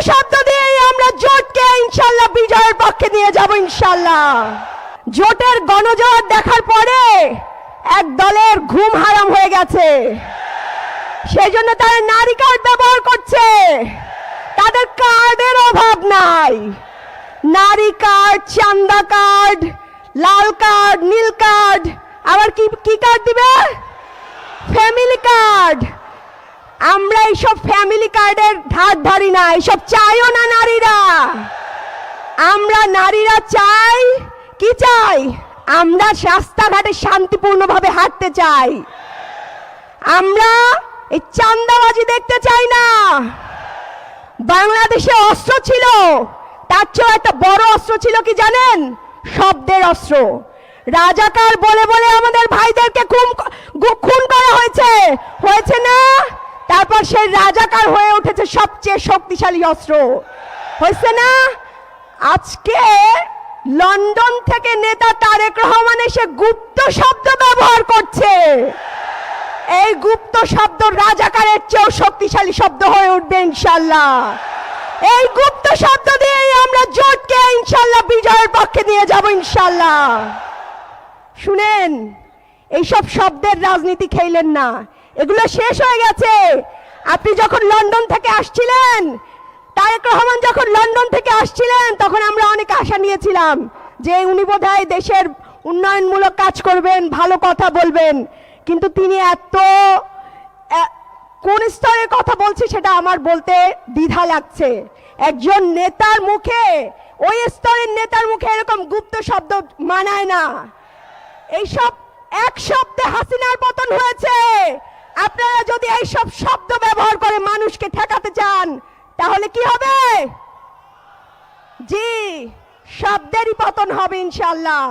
শব্দ দিয়ে আমরা জোটকে ইনশাআল্লাহ বিজয়ের পক্ষে নিয়ে যাব ইনশাআল্লাহ। জোটের গণজোয়ার দেখার পরে এক দলের ঘুম হারাম হয়ে গেছে, সেই জন্য তারা নারী কার্ড ব্যবহার করছে। তাদের কার্ডের অভাব নাই, নারী কার্ড, চান্দা কার্ড, লাল কার্ড, নীল কার্ড, আবার কি কার্ড দিবে? Family card. আমরা এইসব ফ্যামিলি কার্ডের ধার ধারি না, এইসব চাইও না নারীরা। আমরা নারীরা চাই কি চাই? আমরা রাস্তাঘাটে শান্তিপূর্ণভাবে হাঁটতে চাই। আমরা এই চাঁদাবাজি দেখতে চাই না। বাংলাদেশে অস্ত্র ছিল, তার চেয়ে একটা বড় অস্ত্র ছিল কি জানেন? শব্দের অস্ত্র। রাজাকার বলে বলে আমাদের ভাইদেরকে খুন করা হয়েছে না? তারপর সেই রাজাকার হয়ে উঠেছে সবচেয়ে শক্তিশালী অস্ত্র, হয়েছে না? আজকে লন্ডন থেকে নেতা তারেক রহমান এসে গুপ্ত শব্দ ব্যবহার করছে। এই গুপ্ত শব্দ রাজাকারের চেয়েও শক্তিশালী শব্দ হয়ে উঠবে ইনশাআল্লাহ। এই গুপ্ত শব্দ দিয়েই আমরা জোটকে ইনশাআল্লাহ বিজয়ের পক্ষে নিয়ে যাব ইনশাআল্লাহ। শুনেন, এইসব শব্দের রাজনীতি খেলেন না, এগুলো শেষ হয়ে গেছে। আপনি যখন লন্ডন থেকে আসছিলেন, তারেক রহমান যখন লন্ডন থেকে আসছিলেন, তখন আমরা অনেক আশা নিয়েছিলাম যে উনি বোধহয় দেশের উন্নয়নমূলক কাজ করবেন, ভালো কথা বলবেন। কিন্তু তিনি কোন স্তরের কথা বলছে সেটা আমার বলতে দ্বিধা লাগছে। একজন নেতার মুখে, ওই স্তরের নেতার মুখে এরকম গুপ্ত শব্দ মানায় না। এইসব এক শব্দে হাসিনার পতন হয়েছে। আপনারা যদি এইসব শব্দ ব্যবহার করে মানুষকে ঠেকাতে চান, তাহলে কি হবে? জি, শব্দেরই পতন হবে ইনশাআল্লাহ।